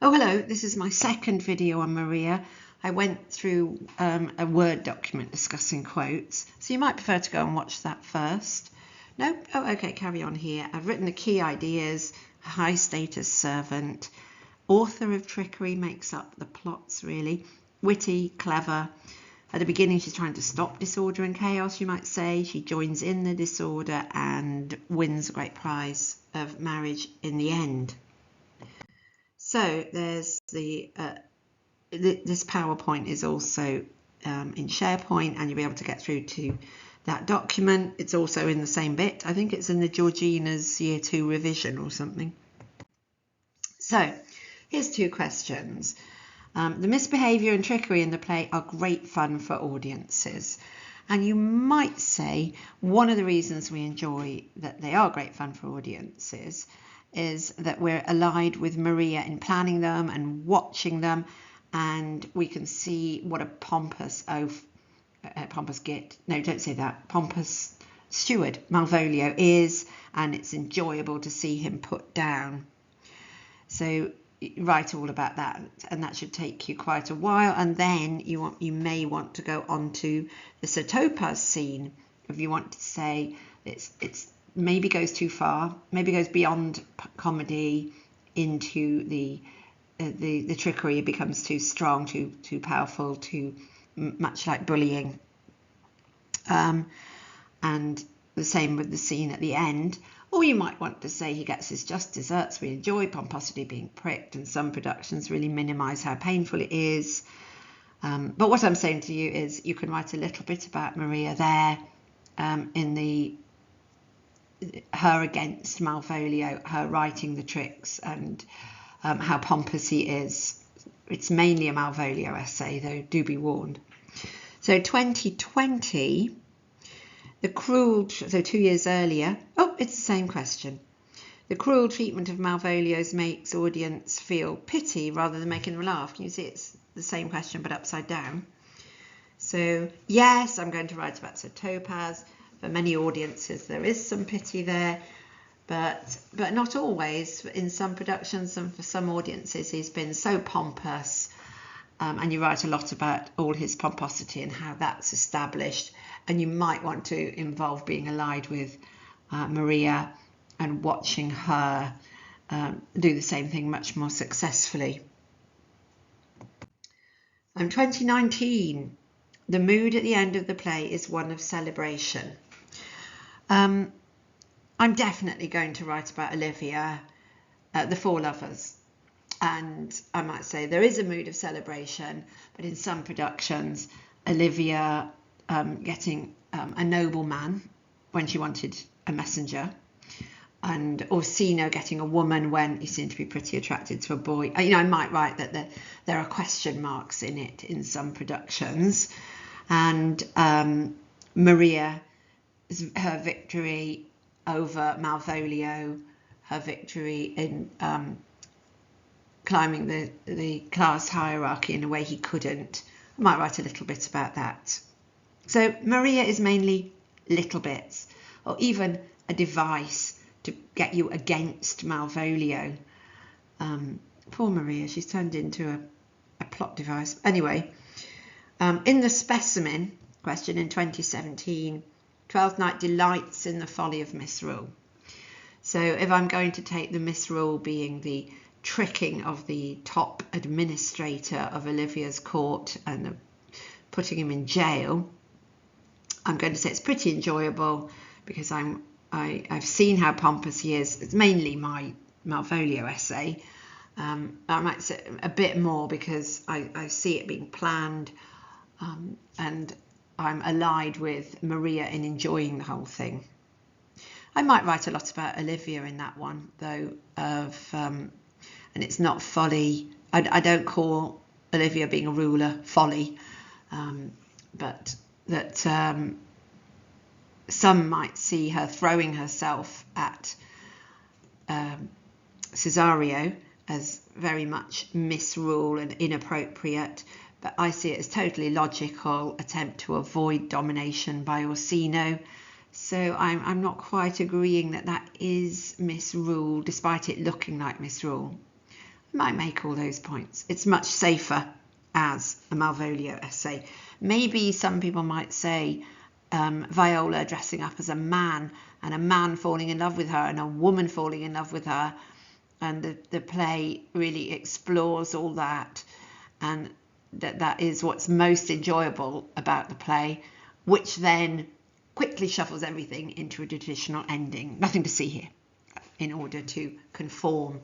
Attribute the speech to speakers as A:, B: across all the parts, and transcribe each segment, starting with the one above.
A: Oh, hello, this is my second video on Maria. I went through a Word document discussing quotes, so you might prefer to go and watch that first. No? Oh, okay, carry on here. I've written the key ideas, high status servant, author of trickery, makes up the plots really, witty, clever. At the beginning she's trying to stop disorder and chaos, you might say. She joins in the disorder and wins a great prize of marriage in the end. So there's this PowerPoint is also in SharePoint, and you'll be able to get through to that document. It's also in the same bit. I think it's in the Georgina's Year 2 revision or something. So here's two questions. The misbehaviour and trickery in the play are great fun for audiences. And you might say one of the reasons we enjoy that they are great fun for audiences is that we're allied with Maria in planning them and watching them, and we can see what a pompous steward Malvolio is, and it's enjoyable to see him put down. So write all about that, and that should take you quite a while. And then you may want to go on to the Sir Topaz scene if you want to say it's maybe goes too far, maybe goes beyond comedy into the trickery, becomes too strong, too powerful, too much like bullying. And the same with the scene at the end. Or you might want to say he gets his just desserts. We enjoy pomposity being pricked, and some productions really minimise how painful it is. But what I'm saying to you is you can write a little bit about Maria there in her against Malvolio, her writing the tricks, and how pompous he is. It's mainly a Malvolio essay, though, do be warned. So 2020, so 2 years earlier, it's the same question. The cruel treatment of Malvolio's makes audience feel pity rather than making them laugh. Can you see it's the same question but upside down? So yes, I'm going to write about Sir Topaz. For many audiences there is some pity there, but not always. In some productions and for some audiences he's been so pompous, and you write a lot about all his pomposity and how that's established, and you might want to involve being allied with Maria and watching her do the same thing much more successfully. 2019, the mood at the end of the play is one of celebration. I'm definitely going to write about Olivia, the Four Lovers, and I might say there is a mood of celebration, but in some productions, Olivia getting a nobleman when she wanted a messenger, and Orsino getting a woman when he seemed to be pretty attracted to a boy. I might write that there are question marks in it in some productions, and Maria, her victory over Malvolio, her victory in climbing the class hierarchy in a way he couldn't. I might write a little bit about that. So Maria is mainly little bits, or even a device to get you against Malvolio. Poor Maria, she's turned into a plot device. Anyway, in the specimen question in 2017, Twelfth Night delights in the folly of misrule. So if I'm going to take the misrule being the tricking of the top administrator of Olivia's court and putting him in jail, I'm going to say it's pretty enjoyable because I've seen how pompous he is. It's mainly my Malvolio essay. I might say a bit more because I see it being planned, and I'm allied with Maria in enjoying the whole thing. I might write a lot about Olivia in that one, though, and it's not folly. I don't call Olivia being a ruler folly, but that some might see her throwing herself at Cesario as very much misrule and inappropriate, but I see it as totally logical attempt to avoid domination by Orsino. So I'm not quite agreeing that is misrule, despite it looking like misrule. might make all those points. It's much safer as a Malvolio essay. Maybe some people might say Viola dressing up as a man and a man falling in love with her and a woman falling in love with her, and the play really explores all that, and that is what's most enjoyable about the play, which then quickly shuffles everything into a traditional ending. Nothing to see here, in order to conform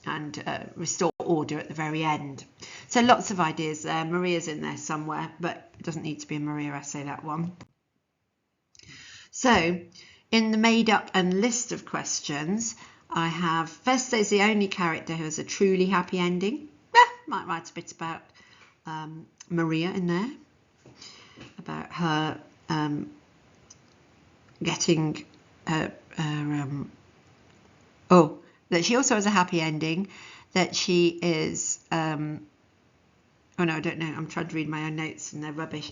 A: and restore order at the very end. So lots of ideas there. Maria's in there somewhere, but it doesn't need to be a Maria essay, that one. So in the made up and list of questions, I have Feste is the only character who has a truly happy ending. Might write a bit about Maria in there, about her getting that she also has a happy ending, that she is oh no, I don't know, I'm trying to read my own notes and they're rubbish.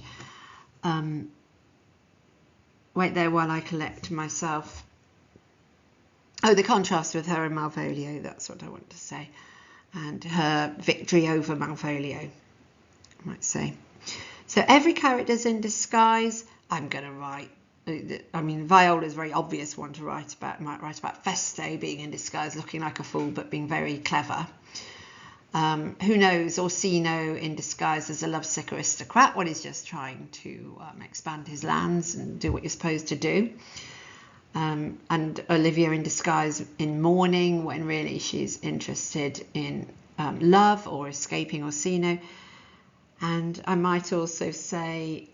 A: Wait there while I collect myself. Oh, the contrast with her and Malvolio, that's what I want to say, and her victory over Malvolio, I might say. So every character's in disguise. I'm going to write, I mean, Viola's a very obvious one to write about. I might write about Feste being in disguise, looking like a fool, but being very clever. Who knows, Orsino in disguise as a lovesick aristocrat when he's just trying to expand his lands and do what you're supposed to do. And Olivia in disguise in mourning when really she's interested in love or escaping Orsino. And I might also say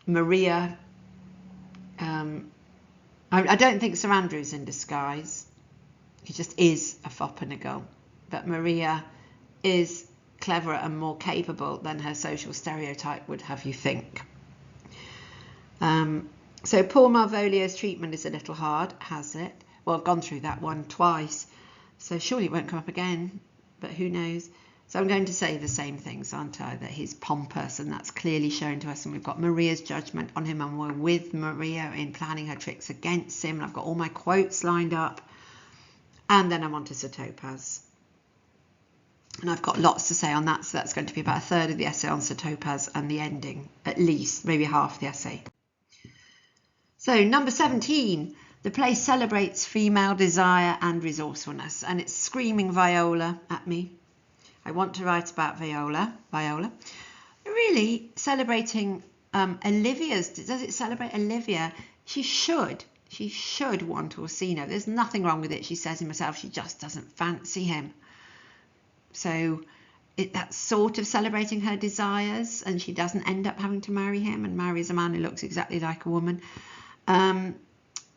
A: Maria. I don't think Sir Andrew's in disguise. He just is a fopperniggle. But Maria is cleverer and more capable than her social stereotype would have you think. So poor Malvolio's treatment is a little hard, has it? Well, I've gone through that one twice, so surely it won't come up again, but who knows? So I'm going to say the same things, aren't I? That he's pompous, and that's clearly shown to us, and we've got Maria's judgment on him, and we're with Maria in planning her tricks against him, and I've got all my quotes lined up, and then I'm on to Sir Topaz. And I've got lots to say on that, so that's going to be about a third of the essay on Sir Topaz and the ending, at least, maybe half the essay. So number 17, the play celebrates female desire and resourcefulness, and it's screaming Viola at me. I want to write about Viola. Really celebrating Olivia's, does it celebrate Olivia? She should want Orsino. There's nothing wrong with it. She says herself, she just doesn't fancy him. So that's sort of celebrating her desires, and she doesn't end up having to marry him and marries a man who looks exactly like a woman.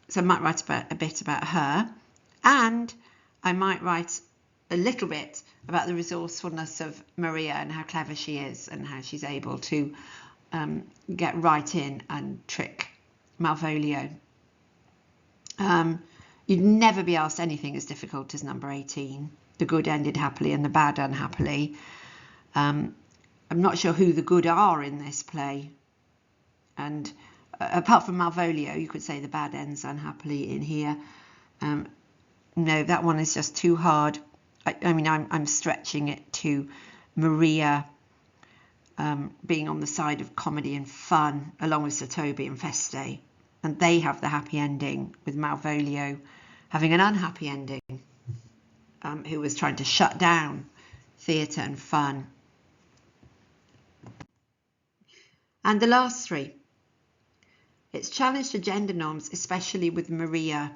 A: So I might write a bit about her, and I might write a little bit about the resourcefulness of Maria and how clever she is and how she's able to get right in and trick Malvolio. You'd never be asked anything as difficult as number 18. The good ended happily and the bad unhappily. I'm not sure who the good are in this play, and apart from Malvolio, you could say the bad ends unhappily in here. No, that one is just too hard. I mean, I'm stretching it to Maria being on the side of comedy and fun, along with Sir Toby and Feste, and they have the happy ending, with Malvolio having an unhappy ending, who was trying to shut down theatre and fun. And the last three. It's challenged to gender norms, especially with Maria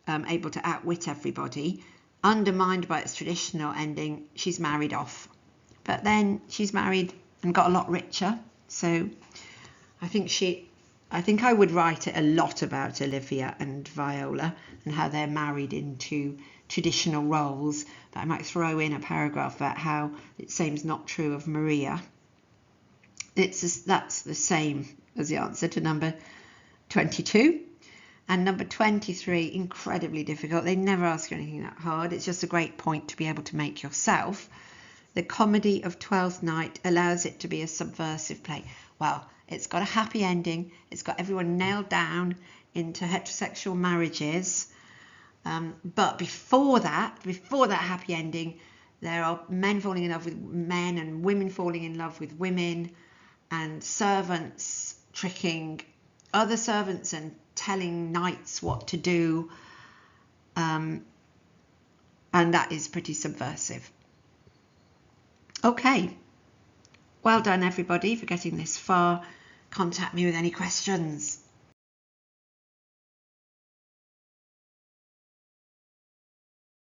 A: able to outwit everybody, undermined by its traditional ending, she's married off. But then she's married and got a lot richer. So I think I would write it a lot about Olivia and Viola and how they're married into traditional roles. But I might throw in a paragraph about how it seems not true of Maria. That's the same as the answer to number 22. And number 23, incredibly difficult. They never ask you anything that hard. It's just a great point to be able to make yourself. The comedy of Twelfth Night allows it to be a subversive play. Well, it's got a happy ending. It's got everyone nailed down into heterosexual marriages. But before that happy ending, There are men falling in love with men and women falling in love with women, and servants tricking other servants and telling knights what to do. And that is pretty subversive. Okay, well done everybody for getting this far. Contact me with any questions.